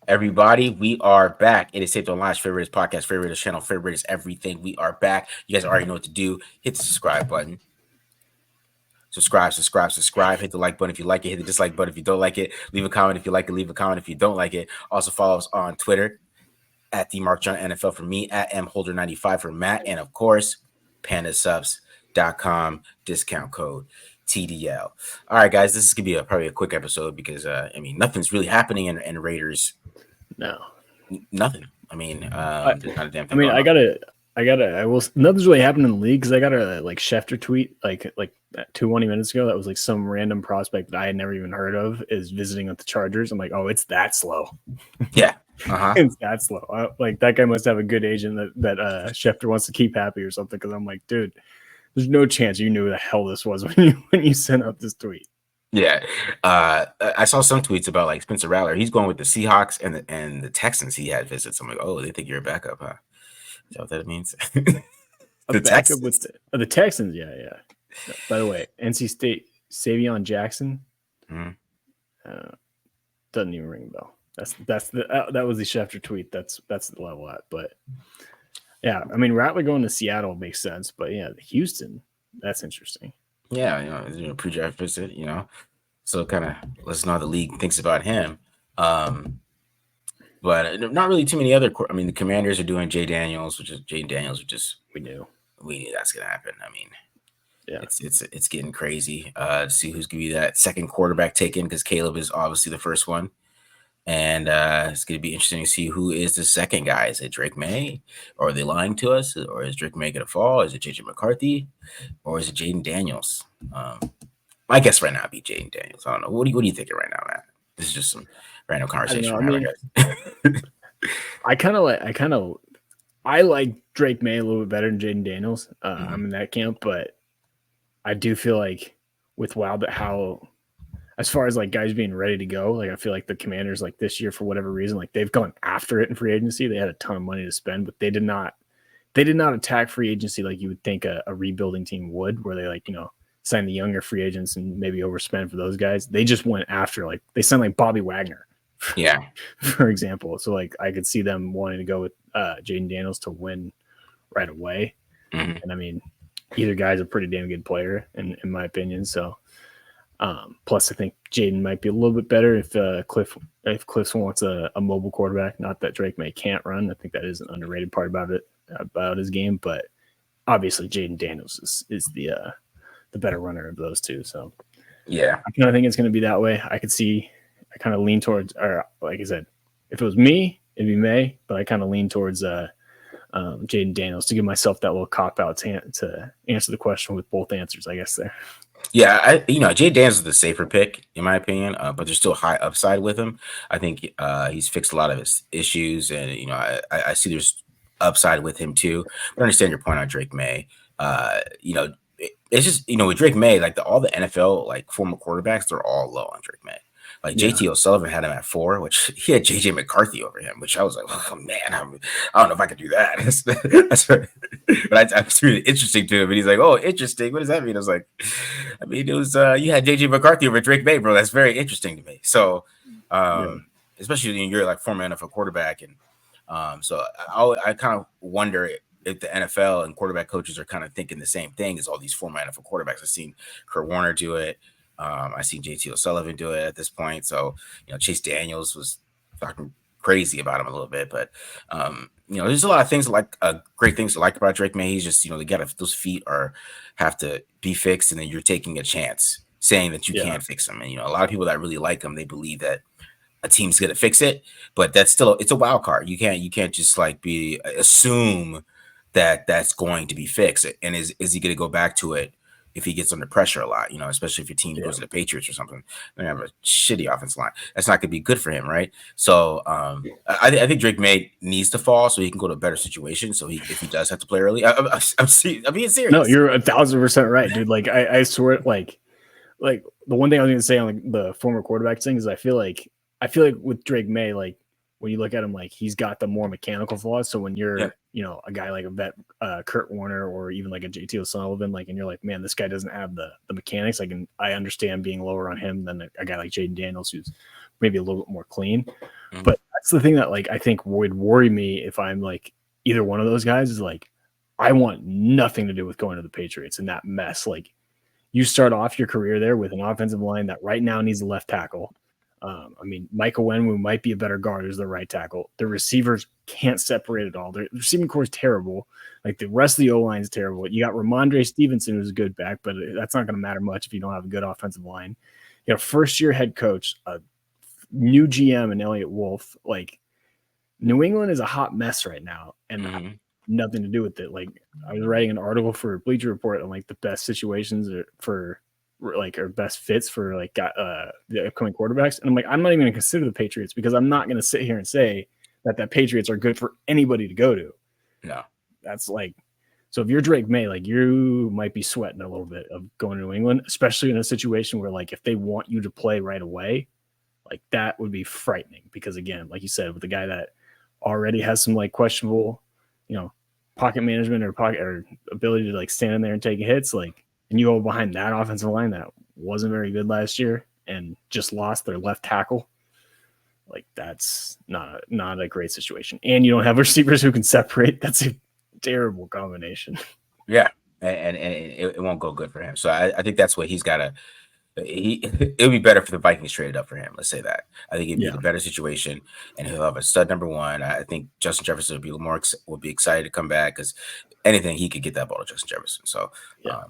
Everybody, we are back. It is Safe Online's favorite podcast, favorite channel, favorite everything. We are back. You guys already know what to do. Hit the subscribe button. Subscribe. Hit the like button if you like it. Hit the dislike button if you don't like it. Leave a comment if you like it. Leave a comment if you don't like it. Also follow us on Twitter at the Mark John NFL for me, at mholder95 for Matt, and of course, pandasubs.com discount code TDL. All right, guys, this is gonna be probably a quick episode because nothing's really happening in Raiders. No, nothing. There's not a damn thing. Nothing's really happened in the league because I got a Schefter tweet like 20 minutes ago that was like some random prospect that I had never even heard of is visiting with the Chargers. I'm like, oh, it's that slow. Yeah. It's that slow. That guy must have a good agent that Schefter wants to keep happy or something. Because I'm like, dude, there's no chance you knew who the hell this was when you sent out this tweet. Yeah, I saw some tweets about like Spencer Rattler. He's going with the Seahawks and the Texans. He had visits. I'm like, oh, they think you're a backup, huh? Is that what that means? The Texans with the Texans, yeah. By the way, NC State Savion Jackson doesn't even ring a bell. That was the Schefter tweet. That's the level at. But yeah, Rattler going to Seattle makes sense. But yeah, Houston, that's interesting. Yeah, pre-draft visit. So kind of lets us know how the league thinks about him. But not really too many other. The Commanders are doing Jaden Daniels, which we knew that's gonna happen. Yeah, it's getting crazy. To see who's gonna be that second quarterback taken because Caleb is obviously the first one, and it's gonna be interesting to see who is the second guy. Is it Drake May, or are they lying to us, or is Drake May gonna fall? Is it JJ McCarthy, or is it Jaden Daniels? My guess right now would be Jaden Daniels. I don't know. What are you thinking right now, Matt? This is just some random conversation. I like Drake May a little bit better than Jaden Daniels. I'm in that camp, but I do feel like with how as far as like guys being ready to go, like I feel like the Commanders like this year for whatever reason, like they've gone after it in free agency. They had a ton of money to spend, but they did not attack free agency like you would think a rebuilding team would, where they sign the younger free agents and maybe overspend for those guys. They just went after they signed like Bobby Wagner. Yeah. For example. So I could see them wanting to go with Jaden Daniels to win right away. Mm-hmm. And either guy's a pretty damn good player in my opinion. So plus I think Jaden might be a little bit better if Cliff wants a mobile quarterback. Not that Drake May can't run. I think that is an underrated part about his game, but obviously Jaden Daniels is the better runner of those two. So yeah, I kind of think it's going to be that way. I kind of lean towards, or like I said, if it was me, it'd be May, but I kind of lean towards Jaden Daniels to give myself that little cop out to answer the question with both answers, I guess there. Yeah, Jaden Daniels is the safer pick in my opinion, but there's still high upside with him. I think he's fixed a lot of his issues, and I see there's upside with him too. But I understand your point on Drake May. It's just with Drake May, like all the NFL former quarterbacks, they're all low on Drake May. JT O'Sullivan had him at 4, which he had JJ McCarthy over him, which I was like, oh man, I don't know if I could do that. But that's really interesting to him. And he's like, oh, interesting. What does that mean? I was like, it was you had JJ McCarthy over Drake May, bro. That's very interesting to me. So, especially when you're former NFL quarterback, and so I kind of wonder if the NFL and quarterback coaches are kind of thinking the same thing as all these former NFL quarterbacks. I've seen Kurt Warner do it. I see JT O'Sullivan do it at this point. So, Chase Daniels was talking crazy about him a little bit, but there's a lot of things great things to like about Drake May. He's just, those feet have to be fixed, and then you're taking a chance saying that you can't fix them. And, a lot of people that really like him, they believe that a team's going to fix it, but it's a wild card. You can't just assume that that's going to be fixed. And is he going to go back to it if he gets under pressure a lot, especially if your team goes to the Patriots or something, they have a shitty offensive line. That's not going to be good for him, right? So I think Drake May needs to fall so he can go to a better situation. So if he does have to play early, I'm being serious. No, you're 1,000% right, dude. I swear, the one thing I was going to say on the former quarterback thing is I feel like with Drake May, when you look at him, he's got the more mechanical flaws. So when you're, a guy like a vet, Kurt Warner, or even a JT O'Sullivan, and you're like, man, this guy doesn't have the mechanics. I understand being lower on him than a guy like Jaden Daniels, who's maybe a little bit more clean. Mm-hmm. But that's the thing that like I think would worry me if I'm like either one of those guys is like I want nothing to do with going to the Patriots and that mess. Like you start off your career there with an offensive line that right now needs a left tackle. I mean, Michael Wenwu might be a better guard as the right tackle. The receivers can't separate at all. The receiving core is terrible. Like the rest of the O-line is terrible. You got Ramondre Stevenson, who's a good back, but that's not going to matter much if you don't have a good offensive line. You know, first-year head coach, a new GM and Elliott Wolf. Like New England is a hot mess right now, and nothing to do with it. Like I was writing an article for Bleacher Report on like the best situations for like or best fits for like the upcoming quarterbacks, and I'm like, I'm not even going to consider the Patriots because I'm not going to sit here and say that Patriots are good for anybody to go to. No, that's like, so if you're Drake May, like you might be sweating a little bit of going to New England, especially in a situation where like if they want you to play right away, like that would be frightening because again, like you said, with the guy that already has some like questionable, you know, pocket management or pocket or ability to like stand in there and take hits, like, and you go behind that offensive line that wasn't very good last year and just lost their left tackle. Like that's not a great situation. And you don't have receivers who can separate. That's a terrible combination. Yeah. And it won't go good for him. So I think that's what he's got to, it would be better for the Vikings traded up for him. Let's say that. I think it'd be the better situation, and he'll have a stud number one. I think Justin Jefferson would be will be excited to come back because anything he could get that ball to Justin Jefferson. So, yeah.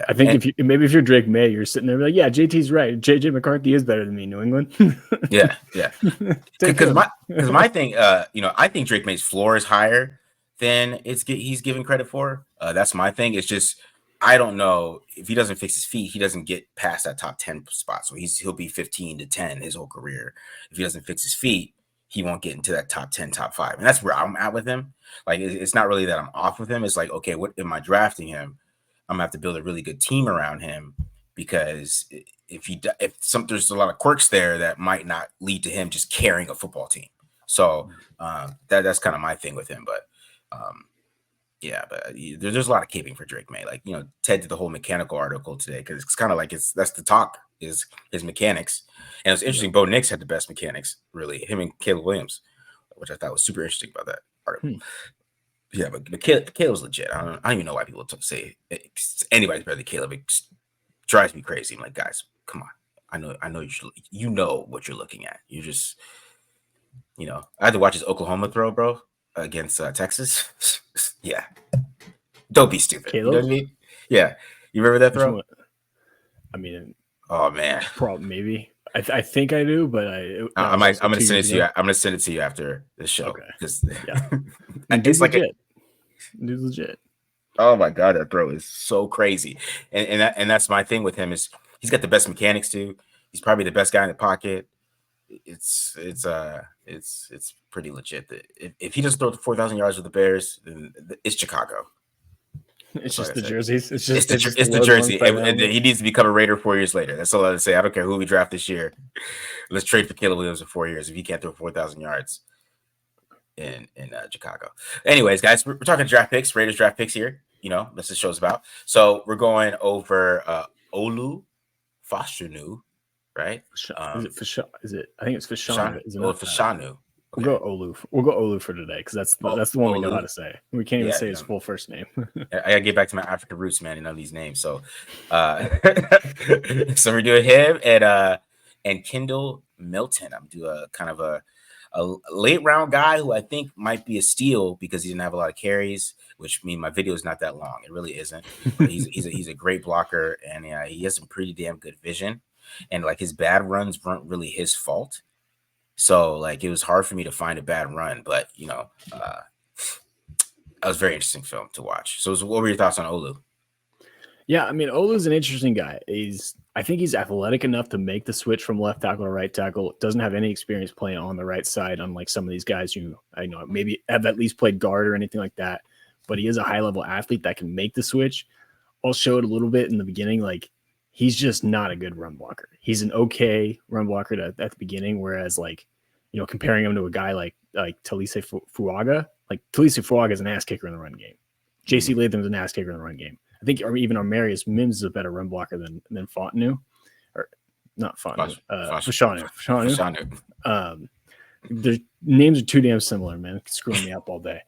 I think if you're Drake May, you're sitting there like, yeah, JT's right. JJ McCarthy is better than me, New England. yeah. Because my thing, you know, I think Drake May's floor is higher than he's given credit for. That's my thing. It's just I don't know if he doesn't fix his feet, he doesn't get past that top 10 spot. So he'll be 15 to 10 his whole career. If he doesn't fix his feet, he won't get into that top 10, top 5. And that's where I'm at with him. Like it's not really that I'm off with him. It's like, okay, what am I drafting him? I'm gonna have to build a really good team around him because there's a lot of quirks there that might not lead to him just carrying a football team. So that's kind of my thing with him. But yeah, but there's a lot of caping for Drake May. Like, you know, Ted did the whole mechanical article today because it's kind of like that's the talk is his mechanics. And it's interesting. Bo Nix had the best mechanics, really. Him and Caleb Williams, which I thought was super interesting about that article. Yeah, but Caleb's legit. I don't even know why people say anybody's better than Caleb. It drives me crazy. I'm like, guys, come on. I know you know what you're looking at. You just, you know, I had to watch his Oklahoma throw, bro, against Texas. Yeah, don't be stupid. Caleb? You know what I mean? Yeah, you remember that throw? I mean, oh man, probably maybe. I think I do, but I'm gonna send it to you. I'm gonna send it to you after the show because it's like dude's legit. Oh my god, that throw is so crazy, and that's my thing with him is he's got the best mechanics too. He's probably the best guy in the pocket. It's pretty legit. That if he doesn't throw 4,000 yards with the Bears, then it's Chicago. It's just the jerseys. It's the jersey. And he needs to become a Raider 4 years later. That's all I would say. I don't care who we draft this year. Let's trade for Caleb Williams in 4 years if he can't throw 4,000 yards in Chicago. Anyways, guys, we're talking draft picks, Raiders draft picks here. You know, that's the show's about. So we're going over Olu Fashanu, right? Is it Fashanu? I think it's Fashanu. Fashanu. Okay. We'll go Olu for today because that's the one we know how to say. We can't even say his full first name. I gotta get back to my African roots, man, and know these names. So, so we're doing him and Kendall Milton. I'm doing a kind of a late round guy who I think might be a steal because he didn't have a lot of carries, which means my video is not that long. It really isn't. But he's a great blocker and he has some pretty damn good vision. And like his bad runs weren't really his fault. So like it was hard for me to find a bad run, but you know, that was a very interesting film to watch. So what were your thoughts on Olu? Yeah, I mean Olu's an interesting guy. I think he's athletic enough to make the switch from left tackle to right tackle. Doesn't have any experience playing on the right side, unlike some of these guys who I know maybe have at least played guard or anything like that. But he is a high level athlete that can make the switch. I'll show it a little bit in the beginning, like. He's just not a good run blocker. He's an okay run blocker at the beginning, whereas like, you know, comparing him to a guy like Talise Fuaga, like Talise Fuaga is an ass kicker in the run game. JC Latham's an ass kicker in the run game. I think or even Armarius Mims is a better run blocker than Fashanu, or not Fashanu. Fashanu. Their names are too damn similar, man. It's screwing me up all day.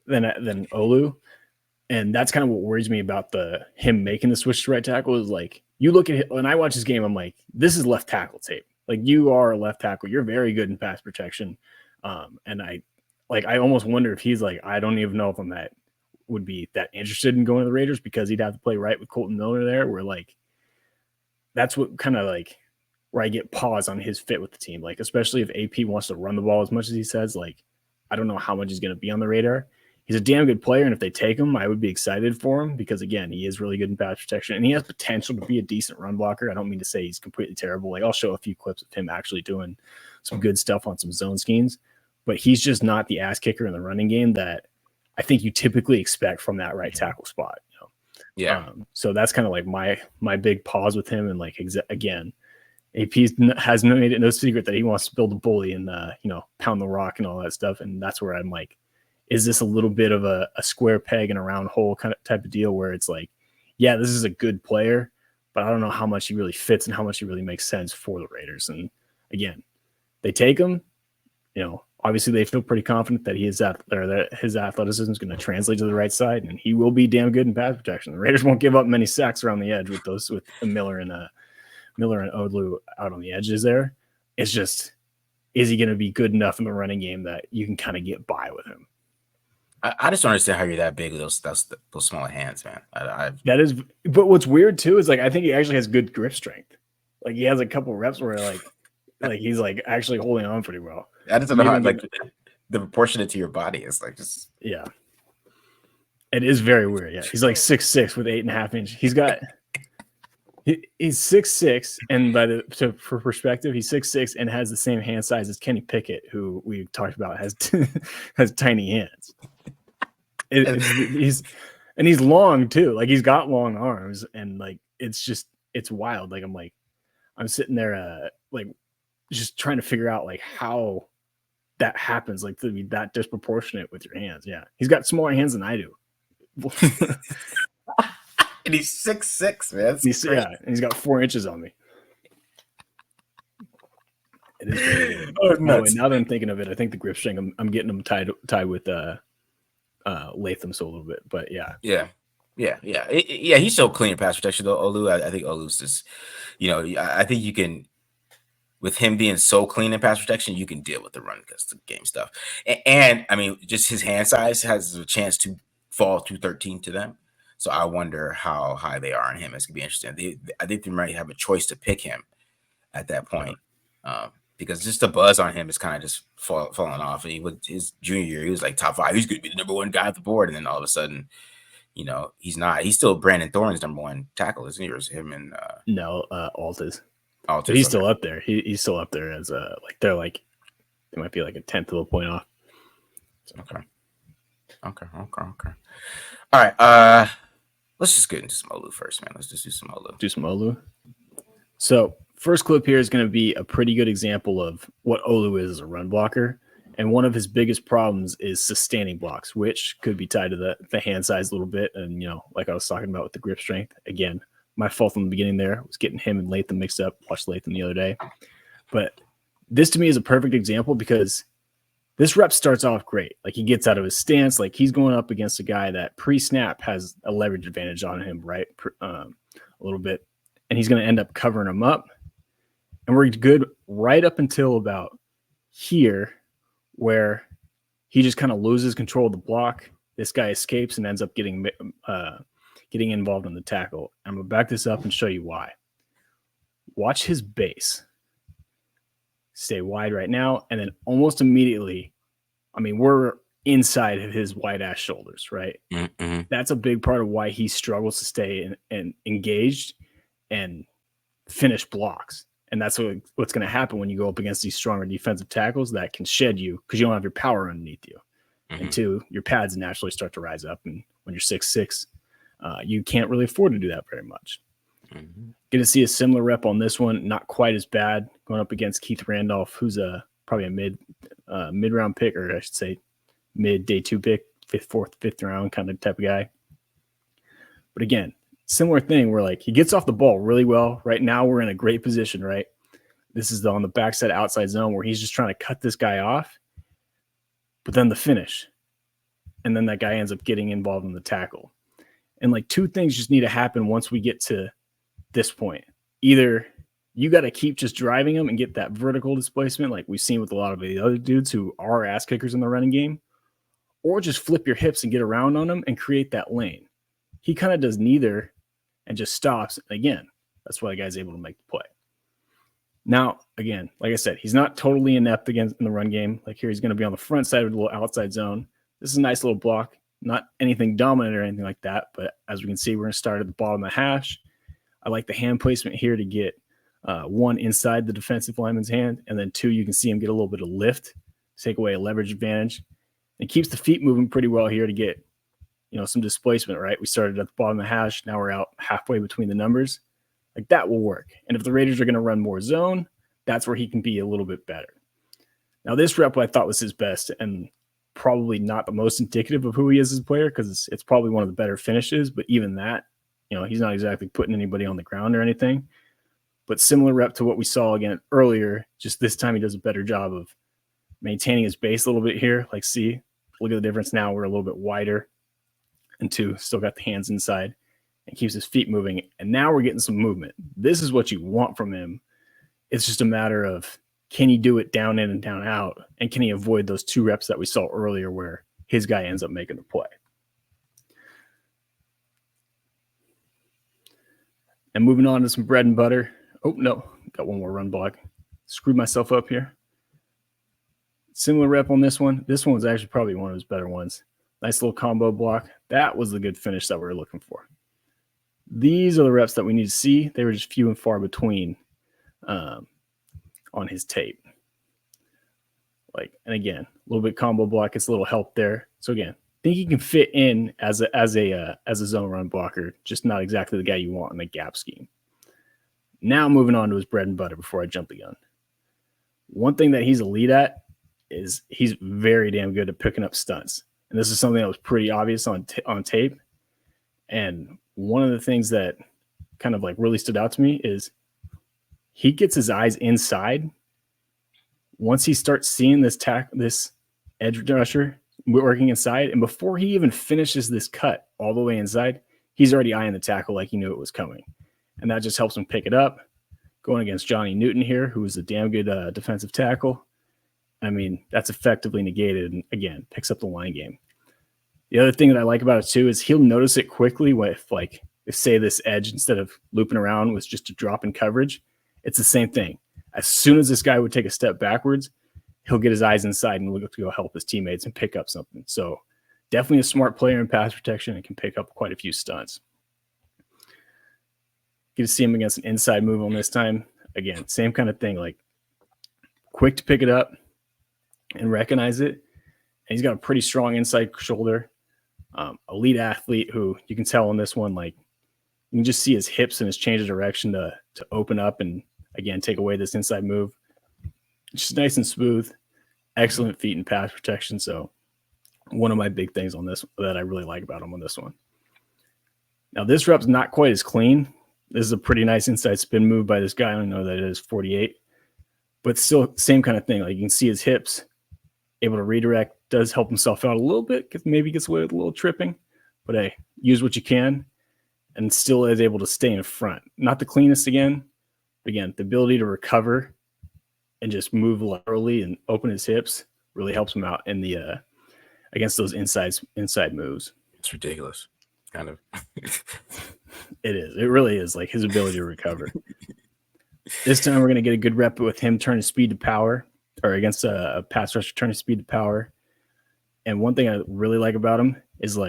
Then Olu. And that's kind of what worries me about him making the switch to right tackle is like, you look at it, when I watch his game, I'm like, this is left tackle tape. Like, you are a left tackle. You're very good in pass protection. And I almost wonder if he's like, I don't even know if would be that interested in going to the Raiders, because he'd have to play right with Colton Miller there, where like, that's what kind of like where I get pause on his fit with the team. Like, especially if AP wants to run the ball as much as he says, like, I don't know how much he's going to be on the radar. He's a damn good player, and if they take him, I would be excited for him because, again, he is really good in pass protection, and he has potential to be a decent run blocker. I don't mean to say he's completely terrible. Like, I'll show a few clips of him actually doing some good stuff on some zone schemes, but he's just not the ass kicker in the running game that I think you typically expect from that right tackle spot. You know? Yeah. So that's kind of like my big pause with him, and like again, AP has made it no secret that he wants to build a bully and pound the rock and all that stuff, and that's where I'm like, is this a little bit of a square peg in a round hole kind of type of deal where it's like, yeah, this is a good player, but I don't know how much he really fits and how much he really makes sense for the Raiders. And again, they take him, obviously they feel pretty confident that that his athleticism is going to translate to the right side, and he will be damn good in pass protection. The Raiders won't give up many sacks around the edge with Miller and Odlu out on the edges there. It's just, is he going to be good enough in the running game that you can kind of get by with him? I just don't understand how you're that big with those smaller hands, man. That is, but what's weird too is like, I think he actually has good grip strength. Like, he has a couple of reps where like he's like actually holding on pretty well. I just don't know how like the proportionate to your body is like just. Yeah, it is very weird. Yeah, he's like 6'6" with 8.5 inch. He's 6'6", and for perspective, he's 6'6" and has the same hand size as Kenny Pickett, who we talked about has tiny hands. He's long too. Like, he's got long arms, and like it's wild. Like, I'm sitting there like just trying to figure out like how that happens, like to be that disproportionate with your hands. Yeah, he's got smaller hands than I do. And he's 6'6", man. And he's got 4 inches on me. It is very nuts. Now that I'm thinking of it, I think the grip strength, I'm getting them tied with Latham so a little bit, but yeah. He's so clean in pass protection though. Olu, I think Olu's just, I think you can, with him being so clean in pass protection, you can deal with the run because the game stuff. And I mean, just his hand size has a chance to fall 213 to them. So I wonder how high they are on him. It's gonna be interesting. I think they might have a choice to pick him at that point, because just the buzz on him is kind of just falling off. And his junior year, he was like top 5. He's gonna be the number 1 guy at the board, and then all of a sudden, he's not. He's still Brandon Thorne's number 1 tackle, isn't he? Or is him and Alt is. But he's still up there. He's still up there as they might be like a 10th of a point off. So. Okay. All right. Let's just get into some Olu first, man. Let's just do some Olu. So first clip here is going to be a pretty good example of what Olu is as a run blocker. And one of his biggest problems is sustaining blocks, which could be tied to the hand size a little bit. And, like I was talking about with the grip strength, again, my fault from the beginning there was getting him and Latham mixed up. Watched Latham the other day. But this to me is a perfect example because this rep starts off great. Like, he gets out of his stance. Like, he's going up against a guy that pre-snap has a leverage advantage on him, right? A little bit. And he's going to end up covering him up. And we're good right up until about here, where he just kind of loses control of the block. This guy escapes and ends up getting involved in the tackle. I'm going to back this up and show you why. Watch his base. Stay wide right now, and then almost immediately, we're inside of his wide ass shoulders, right? Mm-hmm. That's a big part of why he struggles to stay and engaged and finish blocks. And that's what's going to happen when you go up against these stronger defensive tackles that can shed you because you don't have your power underneath you. Mm-hmm. And 2, your pads naturally start to rise up. And when you're 6'6", you can't really afford to do that very much. Mm-hmm. Going to see a similar rep on this one, not quite as bad, going up against Keith Randolph, who's probably a mid-round pick, or I should say mid-day 2 pick, fifth round kind of type of guy. But again, similar thing where like he gets off the ball really well. Right now we're in a great position, right? This is on the backside outside zone where he's just trying to cut this guy off. But then the finish. And then that guy ends up getting involved in the tackle. And like two things just need to happen once we get to this point. Either you got to keep just driving him and get that vertical displacement like we've seen with a lot of the other dudes who are ass kickers in the running game, or just flip your hips and get around on him and create that lane. He kind of does neither and just stops. Again, that's why the guy's able to make the play. Now, again, like I said, he's not totally inept against in the run game. Like here, he's going to be on the front side of the little outside zone. This is a nice little block, not anything dominant or anything like that. But as we can see, we're going to start at the bottom of the hash. I like the hand placement here to get one inside the defensive lineman's hand, and then two, you can see him get a little bit of lift, take away a leverage advantage. It keeps the feet moving pretty well here to get, some displacement, right? We started at the bottom of the hash. Now we're out halfway between the numbers. Like that will work. And if the Raiders are going to run more zone, that's where he can be a little bit better. Now this rep I thought was his best and probably not the most indicative of who he is as a player because it's probably one of the better finishes. But even that, he's not exactly putting anybody on the ground or anything. But similar rep to what we saw again earlier, just this time he does a better job of maintaining his base a little bit here. Like see, look at the difference now. We're a little bit wider. And two, still got the hands inside and keeps his feet moving. And now we're getting some movement. This is what you want from him. It's just a matter of can he do it down in and down out? And can he avoid those two reps that we saw earlier where his guy ends up making the play? And moving on to some bread and butter. Oh, no. Got one more run block. Screwed myself up here. Similar rep on this one. This one was actually probably one of his better ones. Nice little combo block. That was the good finish that we were looking for. These are the reps that we need to see. They were just few and far between on his tape. And again, a little bit combo block. It's a little help there. So again, I think he can fit in as a zone run blocker, just not exactly the guy you want in the gap scheme. Now moving on to his bread and butter before I jump the gun. One thing that he's elite at is he's very damn good at picking up stunts. And this is something that was pretty obvious on tape. And one of the things that kind of really stood out to me is he gets his eyes inside. Once he starts seeing this edge rusher working inside, and before he even finishes this cut all the way inside, he's already eyeing the tackle like he knew it was coming. And that just helps him pick it up. Going against Johnny Newton here, who is a damn good defensive tackle. I mean, that's effectively negated and, again, picks up the line game. The other thing that I like about it, too, is he'll notice it quickly if say, this edge, instead of looping around, was just a drop in coverage. It's the same thing. As soon as this guy would take a step backwards, he'll get his eyes inside and look to go help his teammates and pick up something. So definitely a smart player in pass protection and can pick up quite a few stunts. Get to see him against an inside move on this time. Again, same kind of thing, quick to pick it up and recognize it. And he's got a pretty strong inside shoulder. Elite athlete who you can tell on this one, you can just see his hips and his change of direction to open up and, again, take away this inside move. Just nice and smooth. Excellent feet and pass protection. So one of my big things on this that I really like about him on this one. Now, this rep's not quite as clean. This is a pretty nice inside spin move by this guy. I don't know that it is 48. But still, same kind of thing. You can see his hips, able to redirect, does help himself out a little bit, maybe gets away with a little tripping. But hey, use what you can, and still is able to stay in front. Not the cleanest again, but again, the ability to recover and just move laterally and open his hips really helps him out in the against those inside moves. It's ridiculous, kind of. It is. It really is, his ability to recover. This time we're going to get a good rep with him turning speed to power, or against a pass rusher turning speed to power. And one thing I really like about him is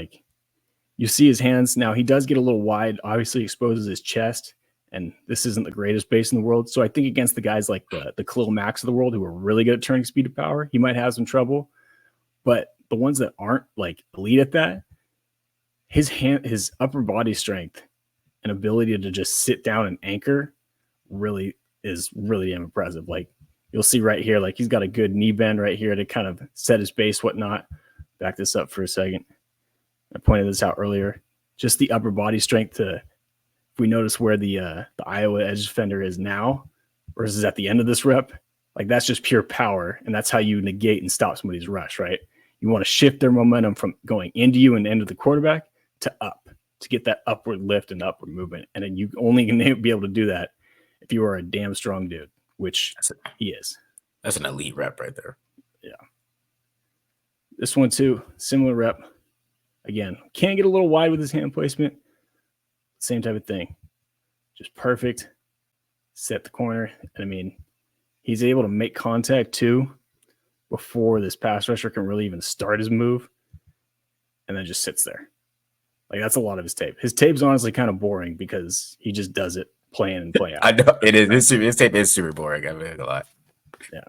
you see his hands. Now he does get a little wide, obviously exposes his chest, and this isn't the greatest base in the world. So I think against the guys like the Khalil Macks of the world who are really good at turning speed to power, he might have some trouble. But the ones that aren't elite at that, his upper body strength and ability to just sit down and anchor really damn impressive. You'll see right here, he's got a good knee bend right here to kind of set his base, whatnot. Back this up for a second. I pointed this out earlier. Just the upper body strength if we notice where the Iowa edge defender is now, versus at the end of this rep, like that's just pure power. And that's how you negate and stop somebody's rush, right? You want to shift their momentum from going into you and into the quarterback to up to get that upward lift and upward movement. And then you only can be able to do that if you are a damn strong dude, which he is. That's an elite rep right there. Yeah. This one too, similar rep. Again, can get a little wide with his hand placement. Same type of thing. Just perfect. Set the corner. And I mean, he's able to make contact too before this pass rusher can really even start his move. And then just sits there. Like that's a lot of his tape. His tape's honestly kind of boring because he just does it play in and play out. I know it is. His tape is super boring. I mean, a lot. Yeah.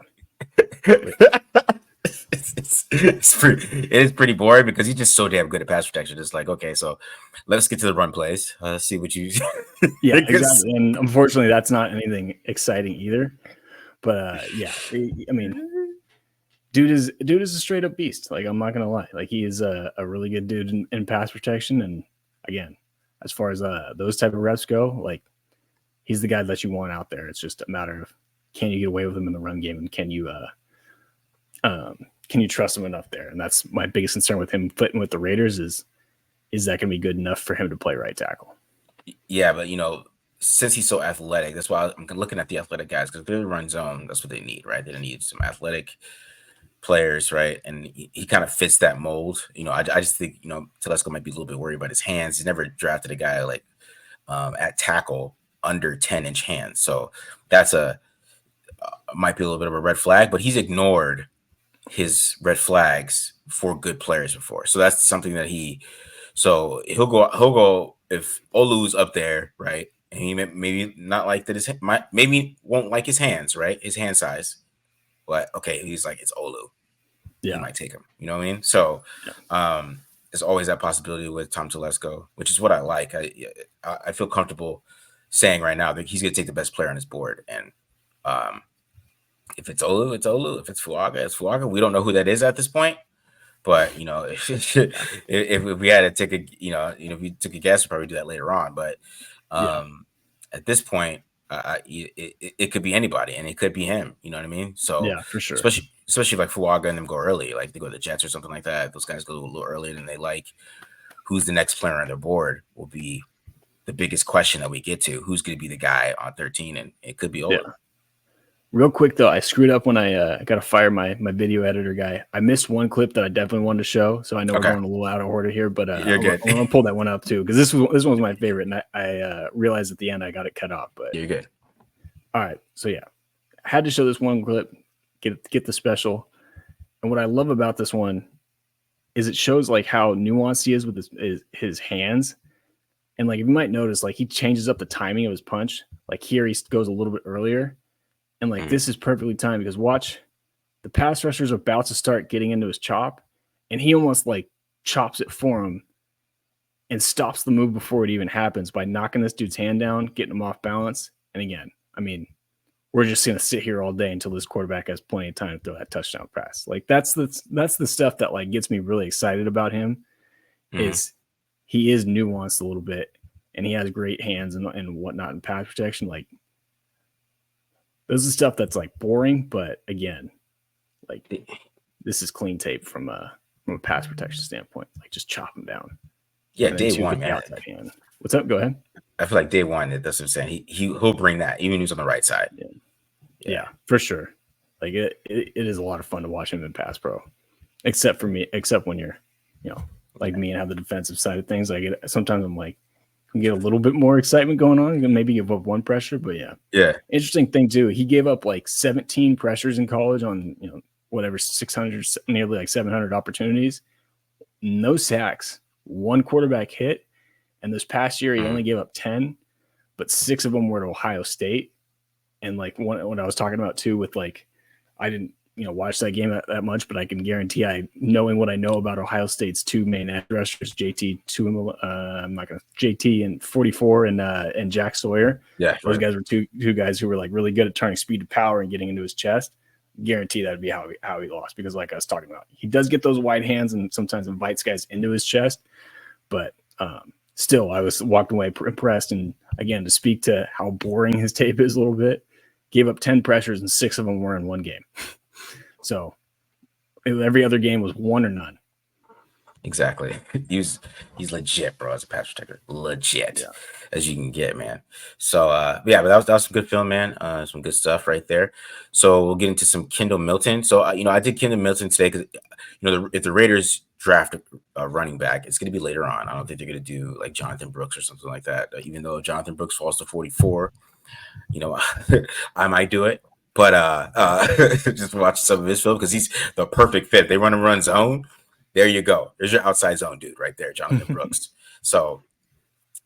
It is pretty boring because he's just so damn good at pass protection. It's like, okay, so let's get to the run plays. Let's see what you. Yeah, exactly. And unfortunately, that's not anything exciting either. But yeah, I mean, dude is a straight up beast. Like I'm not gonna lie, like he is a really good dude in pass protection. And again, as far as those type of reps go, like he's the guy that you want out there. It's just a matter of can you get away with him in the run game, and can you trust him enough there? And that's my biggest concern with him fitting with the Raiders is that going to be good enough for him to play right tackle? Yeah, but since he's so athletic, that's why I'm looking at the athletic guys, because they're run zone. That's what they need, right? They need some athletic players, right? And he kind of fits that mold. I just think Telesco might be a little bit worried about his hands. He's never drafted a guy like at tackle under 10-inch hands, so that's might be a little bit of a red flag. But he's ignored his red flags for good players before, so that's something that he'll go if Olu's up there, right? And he maybe not like that. Maybe won't like his hands, right? His hand size, but okay, he's like, it's Olu. Yeah, he might take him. You know what I mean? So, there's always that possibility with Tom Telesco, which is what I like. I feel comfortable saying right now that he's going to take the best player on his board, and if it's Olu, it's Olu. If it's Fuaga, it's Fuaga. We don't know who that is at this point. But if we had to take if we took a guess, we'd probably do that later on. But at this point, it could be anybody, and it could be him. You know what I mean? So yeah, for sure. Especially like Fuaga and them go early, like they go to the Jets or something like that. Those guys go a little earlier than they like. Who's the next player on their board will be the biggest question that we get to. Who's going to be the guy on 13, and it could be Olu. Yeah. Real quick though, I screwed up when I got to fire my video editor guy. I missed one clip that I definitely wanted to show, so I know we're going a little out of order here, but you're good. I'm gonna pull that one up too because this one's my favorite, and I realized at the end I got it cut off. But you're good. All right, so yeah, I had to show this one clip, get the special, and what I love about this one is it shows like how nuanced he is with his hands, and like you might notice like he changes up the timing of his punch. Like here he goes a little bit earlier. And like this is perfectly timed because watch, the pass rusher's about to start getting into his chop, and he almost like chops it for him and stops the move before it even happens by knocking this dude's hand down, getting him off balance. And again, I mean, we're just gonna sit here all day until this quarterback has plenty of time to throw that touchdown pass. Like that's the stuff that like gets me really excited about him. Is he is nuanced a little bit, and he has great hands and whatnot in pass protection. Like, this is stuff that's like boring, but again, like this is clean tape from a pass protection standpoint. Like just chop him down. Yeah, day one, man. What's up? Go ahead. I feel like day one, that's what I'm saying. He'll bring that, even when he's on the right side. Yeah, for sure. Like it is a lot of fun to watch him in pass pro. Except when you're, like me and have the defensive side of things. Sometimes I'm like, get a little bit more excitement going on and maybe give up one pressure, but yeah. Interesting thing too, he gave up like 17 pressures in college on whatever 600, nearly like 700 opportunities, no sacks, one quarterback hit, and this past year he only gave up 10, but 6 of them were at Ohio State. And like what I was talking about too, with like I didn't watch that game that much, but I can guarantee knowing what I know about Ohio State's 2 main edge rushers, JT and 44 and Jack Sawyer. Yeah, those guys were two guys who were like really good at turning speed to power and getting into his chest. Guarantee that'd be how he lost, because like I was talking about, he does get those wide hands and sometimes invites guys into his chest, but still I was walked away impressed. And again, to speak to how boring his tape is a little bit, gave up 10 pressures, and 6 of them were in one game. So every other game was 1 or none. Exactly. He's legit, bro, as a pass protector. Legit as you can get, man. So but that was some good film, man. Some good stuff right there. So we'll get into some Kendall Milton. So I did Kendall Milton today because if the Raiders draft a running back, it's going to be later on. I don't think they're going to do like Jonathan Brooks or something like that. Even though Jonathan Brooks falls to 44, I might do it. But just watch some of his film because he's the perfect fit. They run zone. There you go. There's your outside zone dude right there, Jonathan Brooks. So,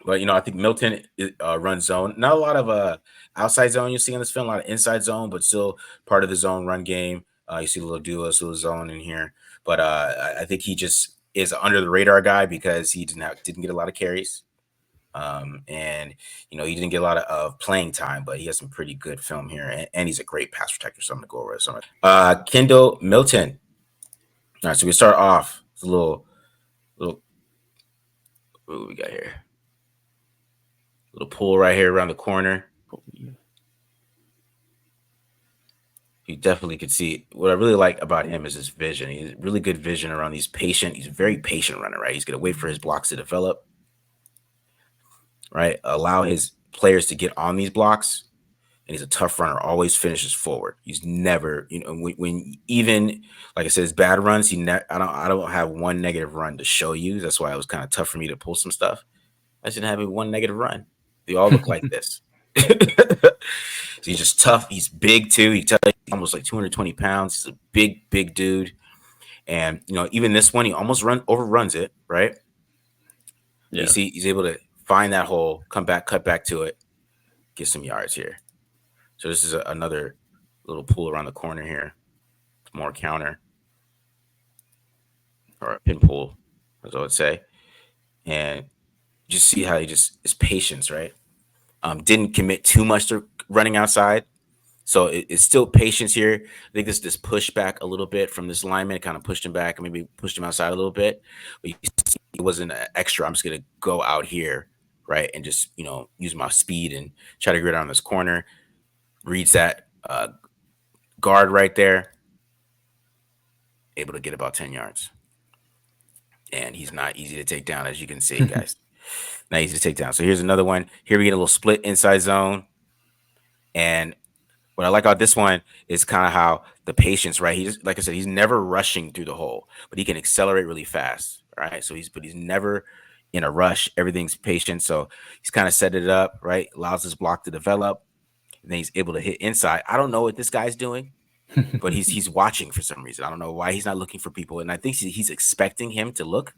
but I think Milton runs zone. Not a lot of outside zone you see in this film, a lot of inside zone, but still part of the zone run game. You see a little duo, little zone in here. But I think he just is under the radar guy because he didn't get a lot of carries. And he didn't get a lot of playing time, but he has some pretty good film here, and he's a great pass protector. So I'm gonna go over some. Kendall Milton. All right, so we start off with a little. What do we got here? Little pool right here around the corner. You definitely could see what I really like about him is his vision. He's really good vision around. He's patient. He's a very patient runner, right? He's gonna wait for his blocks to develop. Right, allow his players to get on these blocks, and he's a tough runner. Always finishes forward. He's never, when even like I said, his bad runs. I don't have one negative run to show you. That's why it was kind of tough for me to pull some stuff. I shouldn't have one negative run. They all look like this. So he's just tough. He's big too. He's almost like 220 pounds. He's a big dude. And even this one, he almost overruns it. Right. Yeah. You see, he's able to find that hole, come back, cut back to it, get some yards here. So this is another little pool around the corner here. More counter or a pin pool, as I would say. And just see how his patience, right? Didn't commit too much to running outside. So it's still patience here. I think this pushback a little bit from this lineman kind of pushed him back and maybe pushed him outside a little bit. But you see it wasn't an extra. I'm just going to go out here, right, and just, use my speed and try to get around this corner. Reads that guard right there. Able to get about 10 yards. And he's not easy to take down, as you can see, guys. Not easy to take down. So here's another one. Here we get a little split inside zone. And what I like about this one is kind of how the patience, right? He's, like I said, he's never rushing through the hole, but he can accelerate really fast, right? So he's never in a rush. Everything's patient. So he's kind of set it up, right? Allows his block to develop. And then he's able to hit inside. I don't know what this guy's doing, but he's watching for some reason. I don't know why he's not looking for people. And I think he's expecting him to look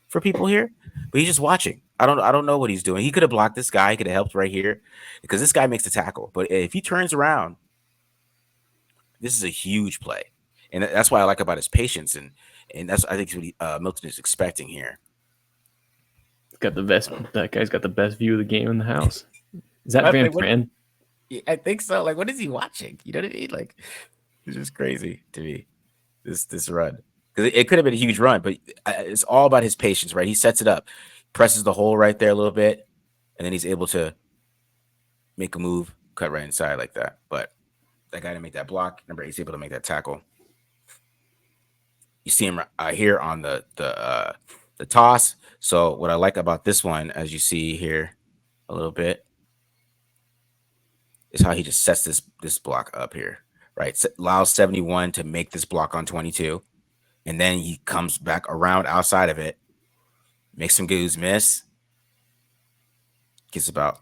for people here, but he's just watching. I don't know what he's doing. He could have blocked this guy. He could have helped right here because this guy makes the tackle. But if he turns around, this is a huge play. And that's what I like about his patience. And that's, I think, what Milton is expecting here. That guy's got the best view of the game in the house. Is that Van Fran? I think so. Like, what is he watching? You know what I mean? Like, it's just crazy to me, this run. Because it could have been a huge run, but it's all about his patience, right? He sets it up, presses the hole right there a little bit, and then he's able to make a move, cut right inside like that. But that guy didn't make that block. Number 8's able to make that tackle. You see him here on the toss. So what I like about this one, as you see here a little bit, is how he just sets this block up here, right? Allows 71 to make this block on 22. And then he comes back around outside of it, makes some dudes miss, gets about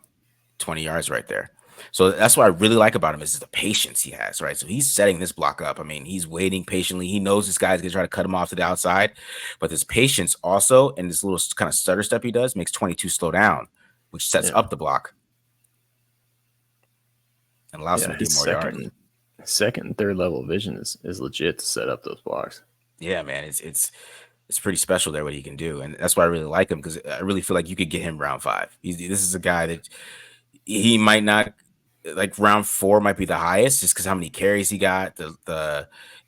20 yards right there. So that's what I really like about him is the patience he has, right? So he's setting this block up. I mean, he's waiting patiently. He knows this guy's going to try to cut him off to the outside. But this patience also, and this little kind of stutter step he does, makes 22 slow down, which sets up the block. And allows him to get more yards. Second and third level vision is legit to set up those blocks. Yeah, man, it's pretty special there what he can do, and that's why I really like him because I really feel like you could get him round 5. This is a guy that he might not like round 4 might be the highest just because how many carries he got,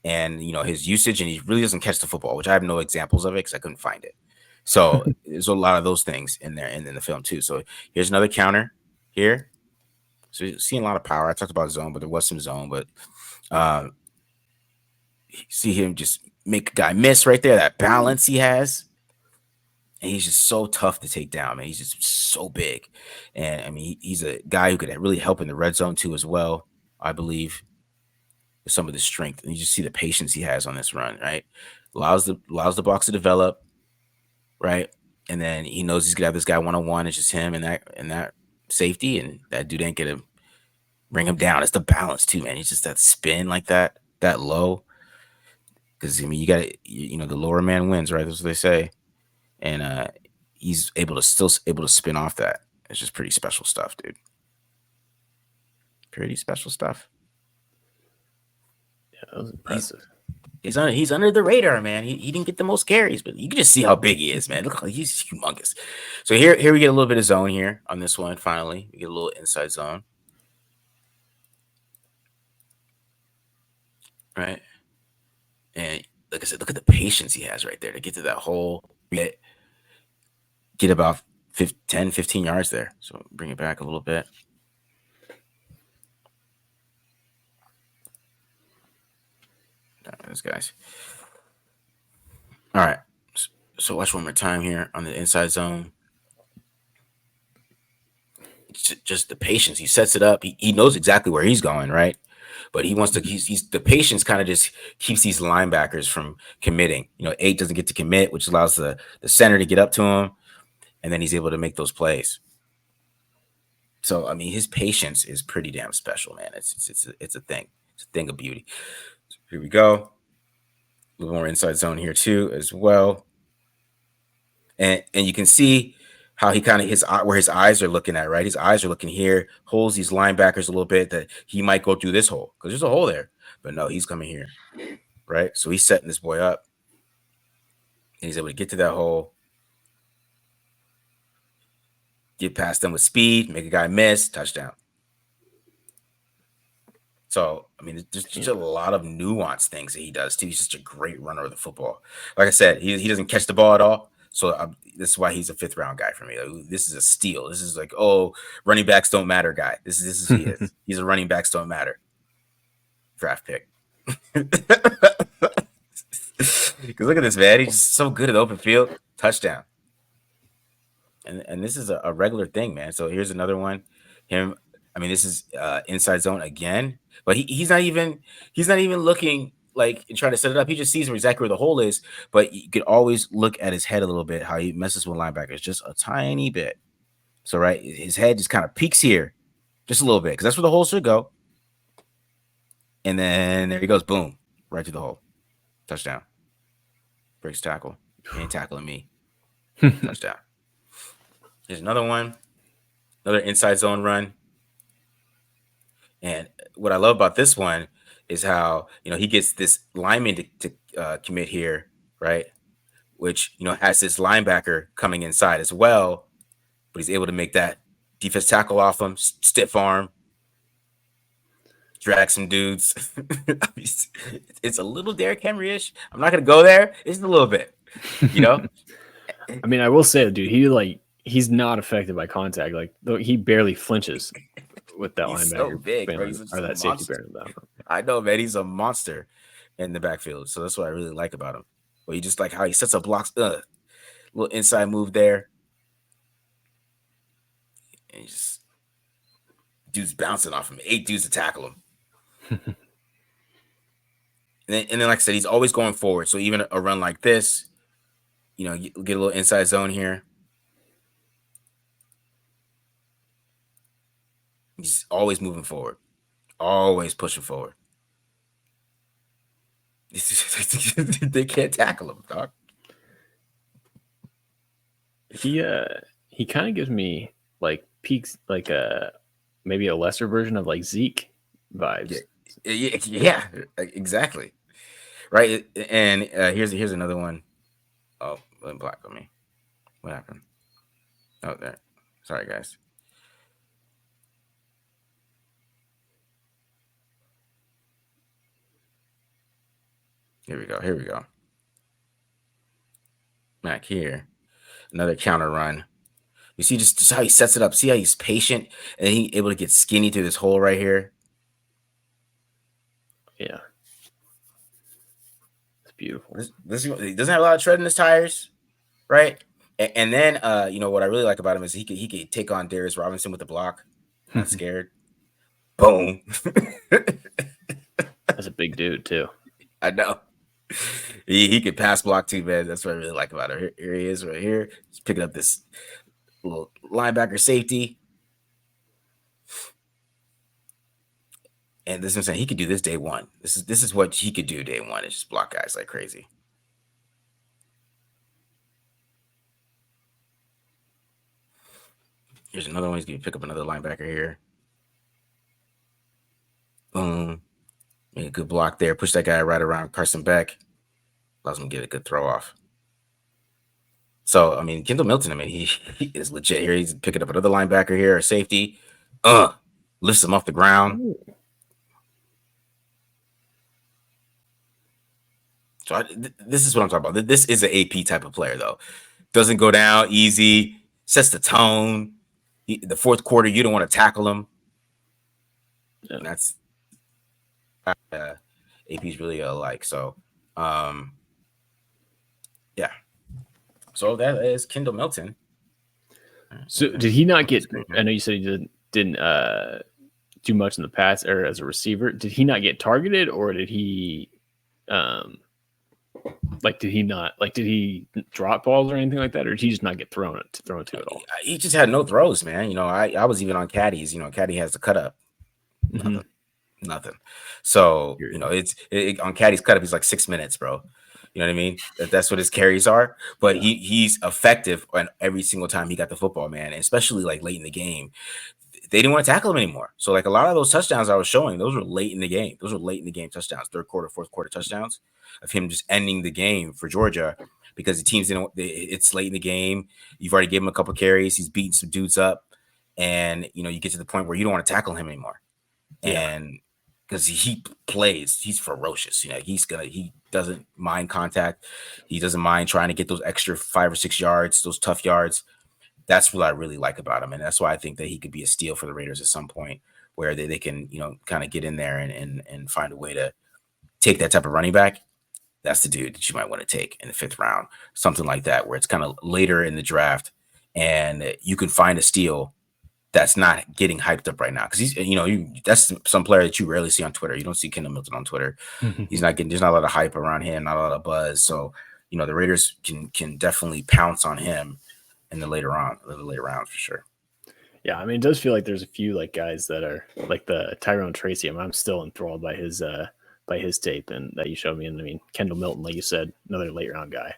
and his usage, and he really doesn't catch the football, which I have no examples of it because I couldn't find it. So there's a lot of those things in there and in the film too. So here's another counter here. So you're seeing a lot of power. I talked about zone, but there was some zone, but see him just make a guy miss right there. That balance he has. And he's just so tough to take down, man. He's just so big. And I mean, he's a guy who could really help in the red zone too, as well, I believe, with some of the strength. And you just see the patience he has on this run, right? Allows the box to develop, right? And then he knows he's gonna have this guy 1-on-1. It's just him and that safety, and that dude ain't gonna bring him down. It's the balance too, man. He's just that spin like that low. Because I mean, you got the lower man wins, right? That's what they say. And he's still able to spin off that. It's just pretty special stuff, dude. Pretty special stuff. Yeah, that was impressive. He's under the radar, man. He didn't get the most carries, but you can just see how big he is, man. Look, he's humongous. So here we get a little bit of zone here on this one. Finally, we get a little inside zone, right? And like I said, look at the patience he has right there to get to that hole. Get about 10, 15 yards there. So bring it back a little bit. Those guys. All right. So watch one more time here on the inside zone. Just the patience. He sets it up. He knows exactly where he's going, right? But he wants to. He's the patience kind of just keeps these linebackers from committing. 8 doesn't get to commit, which allows the center to get up to him, and then he's able to make those plays. So I mean, his patience is pretty damn special, man. It's a thing. It's a thing of beauty. So here we go. A little more inside zone here too, as well. And you can see how he kind of where his eyes are looking at, right? His eyes are looking here, holds these linebackers a little bit that he might go through this hole because there's a hole there. But no, he's coming here, right? So he's setting this boy up. And he's able to get to that hole, get past them with speed, make a guy miss, touchdown. So, I mean, there's just a lot of nuanced things that he does too. He's just a great runner of the football. Like I said, he doesn't catch the ball at all. So this is why he's a 5th round guy for me. Like, this is a steal. This is like, running backs don't matter guy. This is who he is. He's a running backs don't matter draft pick. Because look at this, man. He's just so good at open field. Touchdown. And this is a regular thing, man. So here's another one. Him. I mean, this is inside zone again, but he's not even looking like and trying to set it up. He just sees exactly where the hole is. But you could always look at his head a little bit, how he messes with linebackers just a tiny bit. So right, his head just kind of peeks here, just a little bit, because that's where the hole should go. And then there he goes, boom, right to the hole, touchdown. Breaks tackle, he ain't tackling me, touchdown. Here's another one, another inside zone run. And what I love about this one is how, he gets this lineman to commit here, right? Which, has this linebacker coming inside as well, but he's able to make that defense tackle off him, stiff arm, drag some dudes. It's a little Derrick Henry-ish. I'm not going to go there. It's a little bit, I mean, I will say, dude, he's not affected by contact. Like, he barely flinches with that he's linebacker. So big, bro. Or that safety bearing down. I know, man. He's a monster in the backfield. So that's what I really like about him. But you just like how he sets up blocks. Little inside move there. And just dudes bouncing off him. 8 dudes to tackle him. and then, like I said, he's always going forward. So even a run like this, you get a little inside zone here. He's always moving forward. Always pushing forward. They can't tackle him, dog. He kind of gives me like peaks, like maybe a lesser version of like Zeke vibes. Yeah, exactly. Right. And here's another one. Oh, black on me. What happened? Oh, there. Sorry, guys. Here we go. Back here. Another counter run. You see just how he sets it up. See how he's patient and he's able to get skinny through this hole right here. Yeah. It's beautiful. He doesn't have a lot of tread in his tires, right? And then what I really like about him is he could take on Darius Robinson with the block. Not scared. Boom. That's a big dude too. I know. He could pass block too, man. That's what I really like about him. Here he is right here. He's picking up this little linebacker safety. And this is what I'm saying. He could do this day one. This is what he could do day one. Is just block guys like crazy. Here's another one. He's going to pick up another linebacker here. Boom. Made a good block there. Push that guy right around Carson Beck. Allows him to get a good throw off. So, I mean, Kendall Milton, I mean, he is legit here. He's picking up another linebacker here, a safety. Lifts him off the ground. Ooh. So this is what I'm talking about. This is an AP type of player, though. Doesn't go down easy. Sets the tone. The fourth quarter, you don't want to tackle him. Yeah. And that's AP's really alike. So, yeah. So that is Kendall Milton. So did he not get? I know you said he didn't do much in the past or as a receiver. Did he not get targeted, or did he? Did he drop balls or anything like that, or did he just not get thrown to at all? He just had no throws, man. I was even on caddies. Caddy has the cut up. Nothing. So it's on caddy's cut up. He's like 6 minutes, bro. You know what I mean? That's what his carries are. But he's effective on every single time he got the football, man. And especially like late in the game, they didn't want to tackle him anymore. So like a lot of those touchdowns I was showing, those were late in the game. Those were late in the game touchdowns, third quarter, fourth quarter touchdowns of him just ending the game for Georgia because the teams didn't. It's late in the game. You've already given him a couple carries. He's beating some dudes up, and you get to the point where you don't want to tackle him anymore. And because he plays, he's ferocious. He doesn't mind contact. He doesn't mind trying to get those extra 5 or 6 yards, those tough yards. That's what I really like about him. And that's why I think that he could be a steal for the Raiders at some point where they can, kind of get in there and find a way to take that type of running back. That's the dude that you might want to take in the 5th round, something like that, where it's kind of later in the draft and you can find a steal that's not getting hyped up right now. Because he's, that's some player that you rarely see on Twitter. You don't see Kendall Milton on Twitter. He's not getting, there's not a lot of hype around him, not a lot of buzz. So, the Raiders can definitely pounce on him in the later rounds for sure. Yeah, I mean, it does feel like there's a few like guys that are like the Tyrone Tracy. I'm still enthralled by his tape and that you showed me. And I mean, Kendall Milton, like you said, another late round guy.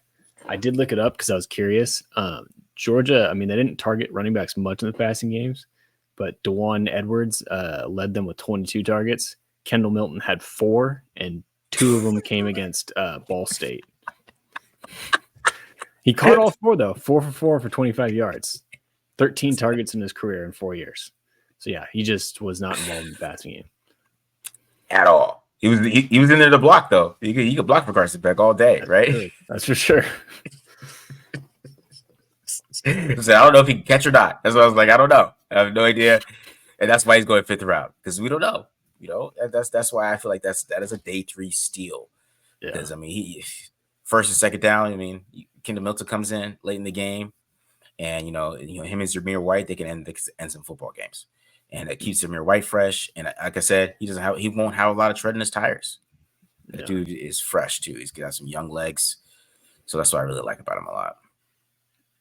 I did look it up because I was curious. Georgia, I mean, they didn't target running backs much in the passing games, but DeJuan Edwards led them with 22 targets. Kendall Milton had 4, and 2 of them came against Ball State. He caught all 4, though. 4 for 4 for 25 yards. 13 targets in his career in 4 years. So, yeah, he just was not involved in the passing game. At all. He was in there to block, though. He could block for Carson Beck all day, right? That's for sure. So I don't know if he can catch or not. That's what I was like. I don't know. I have no idea. And that's why he's going 5th round, because we don't know. That's why I feel like that is a day 3 steal. Because, I mean, he first and second down, I mean, Kendall Milton comes in late in the game. And, him and Zamir White, they can end some football games. And it keeps Zamir White fresh. And like I said, he won't have a lot of tread in his tires. The dude is fresh, too. He's got some young legs. So that's what I really like about him a lot.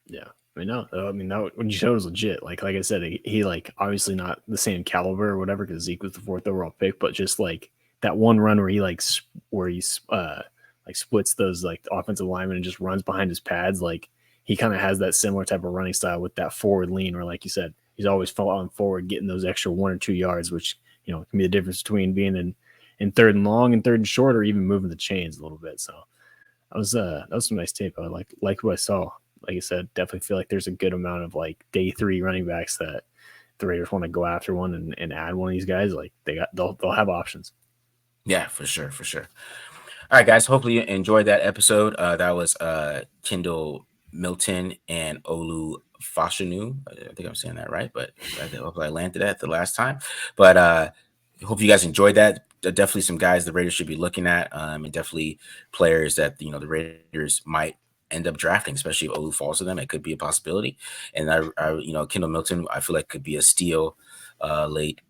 Yeah. That when you showed it was legit. Like I said, he like obviously not the same caliber or whatever because Zeke was the 4th overall pick, but just like that one run where he splits those like offensive linemen and just runs behind his pads. Like he kind of has that similar type of running style with that forward lean where, like you said, he's always falling forward, getting those extra 1 or 2 yards, which can be the difference between being in 3rd and long and 3rd and short, or even moving the chains a little bit. So that was some nice tape. I like what I saw. Like I said, definitely feel like there's a good amount of like day 3 running backs that the Raiders want to go after one and add one of these guys. Like they'll have options. Yeah, for sure. All right, guys. Hopefully you enjoyed that episode. That was Kendall Milton and Olu Fashanu. I think I'm saying that right, but I hope I landed that the last time. But hope you guys enjoyed that. Definitely some guys the Raiders should be looking at, and definitely players that the Raiders might end up drafting, especially if Olu falls to them. It could be a possibility. And Kendall Milton, I feel like could be a steal late,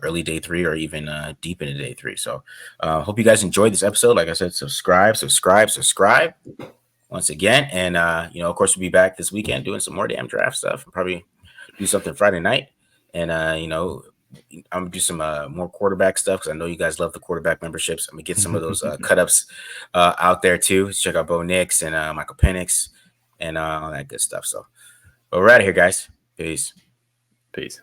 early day 3 or even deep into day 3. So hope you guys enjoyed this episode. Like I said, subscribe once again. And, of course, we'll be back this weekend doing some more damn draft stuff. Probably do something Friday night. And, I'm gonna do some more quarterback stuff because I know you guys love the quarterback memberships. I'm gonna get some of those cut ups out there too. Check out Bo Nix and Michael Penix and all that good stuff. So we're out of here, guys. Peace. Peace.